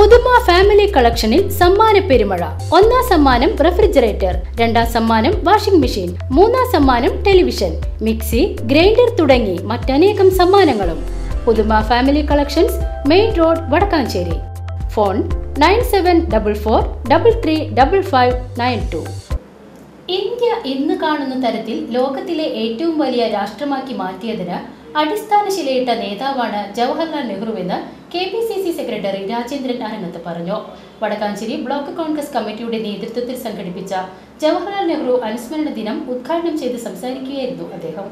പുതുമ ഫാമിലി കളക്ഷനിൽ സമ്മാന പെരുമഴ. ഒന്നാം സമ്മാനം റെഫ്രിജറേറ്റർ, രണ്ടാം സമ്മാനം വാഷിംഗ് മെഷീൻ, മൂന്നാം സമ്മാനം ടെലിവിഷൻ, മിക്സി, ഗ്രൈൻഡർ തുടങ്ങി മറ്റനേകം സമ്മാനങ്ങളും. പുതുമ family collections, main road, Vadakkanchery. Phone 9744335592. India ഇന്ന് കാണുന്ന തരത്തിൽ ലോകത്തിലെ ഏറ്റവും വലിയ രാഷ്ട്രമാക്കി മാറ്റിയതിന് അടിസ്ഥാന ശിലയിട്ട നേതാവാണ് ജവഹർലാൽ നെഹ്റുവെന്ന് KPCC സെക്രട്ടറി രാജേന്ദ്രൻ അരങ്ങത്ത് പറഞ്ഞു. വടക്കാഞ്ചേരി ബ്ലോക്ക് കോൺഗ്രസ് കമ്മിറ്റിയുടെ നേതൃത്വത്തിൽ സംഘടിപ്പിച്ച ജവഹർലാൽ നെഹ്റു അനുസ്മരണ ദിനം ഉദ്ഘാടനം ചെയ്ത് സംസാരിക്കുകയായിരുന്നു അദ്ദേഹം.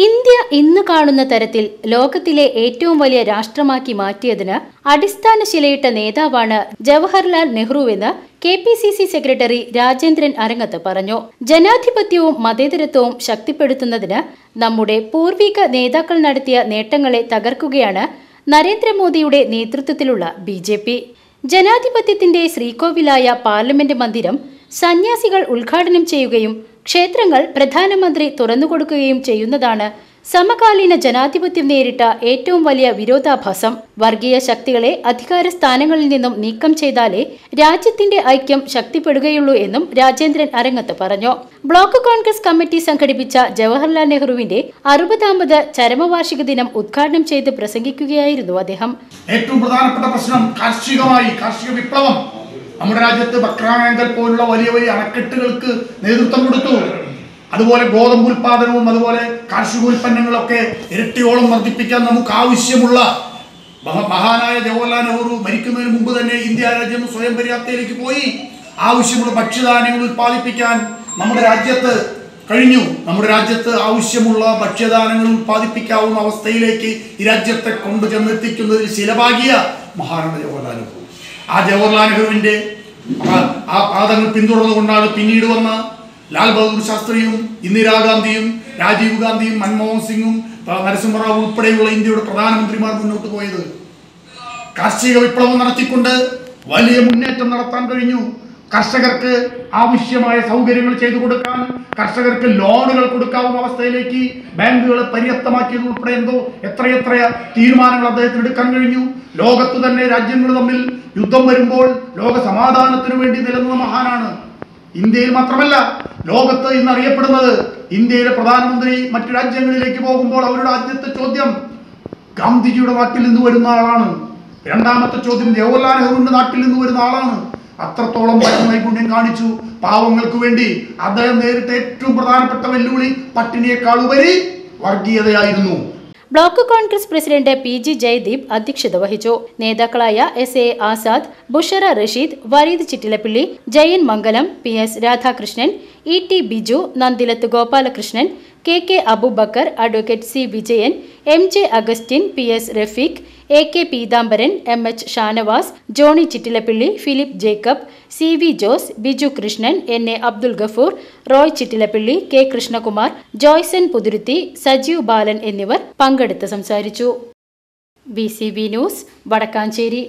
ഇന്ത്യ ഇന്ന് കാണുന്ന തരത്തിൽ ലോകത്തിലെ ഏറ്റവും വലിയ രാഷ്ട്രമാക്കി മാറ്റിയതിന് അടിസ്ഥാന ശിലയിട്ട നേതാവാണ് ജവഹർലാൽ നെഹ്റുവെന്ന് KPCC സെക്രട്ടറി രാജേന്ദ്രൻ അരങ്ങത്ത് പറഞ്ഞു. ജനാധിപത്യവും മതേതരത്വവും ശക്തിപ്പെടുത്തുന്നതിന് നമ്മുടെ പൂർവിക നേതാക്കൾ നടത്തിയ നേട്ടങ്ങളെ തകർക്കുകയാണ് നരേന്ദ്രമോദിയുടെ നേതൃത്വത്തിലുള്ള BJP. ജനാധിപത്യത്തിന്റെ ശ്രീകോവിലായ പാർലമെന്റ് മന്ദിരം സന്യാസികൾ ഉദ്ഘാടനം ചെയ്യുകയും ക്ഷേത്രങ്ങൾ പ്രധാനമന്ത്രി തുറന്നുകൊടുക്കുകയും ചെയ്യുന്നതാണ് സമകാലീന ജനാധിപത്യം നേരിട്ട ഏറ്റവും വലിയ വിരോധാഭാസം. വർഗീയ ശക്തികളെ അധികാര സ്ഥാനങ്ങളിൽ നിന്നും നീക്കം ചെയ്താലേ രാജ്യത്തിന്റെ ഐക്യം ശക്തിപ്പെടുകയുള്ളൂ എന്നും രാജേന്ദ്രൻ അരങ്ങത്ത് പറഞ്ഞു. ബ്ലോക്ക് കോൺഗ്രസ് കമ്മിറ്റി സംഘടിപ്പിച്ച ജവഹർലാൽ നെഹ്റുവിന്റെ 60ാമത് ചരമവാർഷിക ദിനം ഉദ്ഘാടനം ചെയ്ത് പ്രസംഗിക്കുകയായിരുന്നു അദ്ദേഹം. ഏറ്റവും പ്രധാനപ്പെട്ട പ്രശ്നം കാർഷിക വിപ്ലവം. നമ്മുടെ രാജ്യത്ത് ബക്രാങ്കൽ പോലുള്ള വലിയ വലിയ അണക്കെട്ടുകൾക്ക് നേതൃത്വം കൊടുത്തു. അതുപോലെ ഗോതമ്പ് ഉൽപാദനവും അതുപോലെ കാർഷികോൽപ്പന്നങ്ങളൊക്കെ ഇരട്ടിയോളം വർദ്ധിപ്പിക്കാൻ നമുക്ക് ആവശ്യമുള്ള മഹാനായ ജവഹർലാൽ നെഹ്റു മരിക്കുന്നതിന് മുമ്പ് തന്നെ ഇന്ത്യ രാജ്യം സ്വയം പര്യാപ്തതയിലേക്ക് പോയി. ആവശ്യമുള്ള ഭക്ഷ്യധാന്യങ്ങൾ ഉൽപ്പാദിപ്പിക്കാൻ നമ്മുടെ രാജ്യത്ത് കഴിഞ്ഞു. നമ്മുടെ രാജ്യത്ത് ആവശ്യമുള്ള ഭക്ഷ്യധാന്യങ്ങൾ ഉൽപ്പാദിപ്പിക്കാവുന്ന അവസ്ഥയിലേക്ക് ഈ രാജ്യത്തെ കൊണ്ടുചെന്നെത്തിക്കുന്നതിൽ ശിലഭാഗിയ മഹാനാണ് ജവഹർലാൽ നെഹ്റു. ആ ജവഹർലാൽ നെഹ്റുവിന്റെ ആ പാദങ്ങൾ പിന്തുടർന്നുകൊണ്ടാണ് പിന്നീട് വന്ന ലാൽ ബഹദൂർ ശാസ്ത്രിയും ഇന്ദിരാഗാന്ധിയും രാജീവ് ഗാന്ധിയും മൻമോഹൻ സിംഗും നരസിംഹറാവു ഉൾപ്പെടെയുള്ള ഇന്ത്യയുടെ പ്രധാനമന്ത്രിമാർ മുന്നോട്ട് പോയത്. കാർഷിക വിപ്ലവം നടത്തിക്കൊണ്ട് വലിയ മുന്നേറ്റം നടത്താൻ കഴിഞ്ഞു. കർഷകർക്ക് ആവശ്യമായ സൗകര്യങ്ങൾ ചെയ്തു കൊടുക്കാൻ, കർഷകർക്ക് ലോണുകൾ കൊടുക്കാവുന്ന അവസ്ഥയിലേക്ക് ബാങ്കുകളെ പര്യാപ്തമാക്കിയത് ഉൾപ്പെടെ എത്രയെത്ര തീരുമാനങ്ങൾ അദ്ദേഹത്തിന് എടുക്കാൻ കഴിഞ്ഞു. ലോകത്ത് തന്നെ രാജ്യങ്ങൾ തമ്മിൽ യുദ്ധം വരുമ്പോൾ ലോക സമാധാനത്തിനു വേണ്ടി നിലനിന്ന മഹാനാണ്. ഇന്ത്യയിൽ മാത്രമല്ല, ലോകത്ത് ഇന്ന് അറിയപ്പെടുന്നത് ഇന്ത്യയിലെ പ്രധാനമന്ത്രി മറ്റു രാജ്യങ്ങളിലേക്ക് പോകുമ്പോൾ അവരുടെ ആദ്യത്തെ ചോദ്യം ഗാന്ധിജിയുടെ നാട്ടിൽ നിന്ന് വരുന്ന ആളാണ്. രണ്ടാമത്തെ ചോദ്യം ജവഹർലാൽ നെഹ്റുവിന്റെ നാട്ടിൽ നിന്ന് വരുന്ന ആളാണ്. അത്രത്തോളം നൈപുണ്യം കാണിച്ചു. പാവങ്ങൾക്ക് വേണ്ടി അദ്ദേഹം നേരിട്ട ഏറ്റവും പ്രധാനപ്പെട്ട വെല്ലുവിളി പട്ടിണിയേക്കാൾ ഉപരി വർഗീയതയായിരുന്നു. Block Congress president PG Jayadeep അധ്യക്ഷത വഹിച്ചു. നേതാക്കളായ SA Azad, Bushara Rasheed, Vareed Chittilappilly, Jayan Mangalam, PS Radhakrishnan, ET Biju, Nandilath Gopalakrishnan, KK Aboobacker, advocate C Vijayan, MJ Augustine, PS Rafeeq, AK Peethambaran, MH Shanavas, Johnny Chittilappilly, Philip Jacob, CV Jose, Biju Krishnan, NA Abdul Gafoor, Roy Chittilappilly, K Krishnakumar, Joyson Puthuruthy, Sajeev Balan എന്നിവർ പങ്കെടുത്ത് സംസാരിച്ചു. BCB news, Vadakkanchery.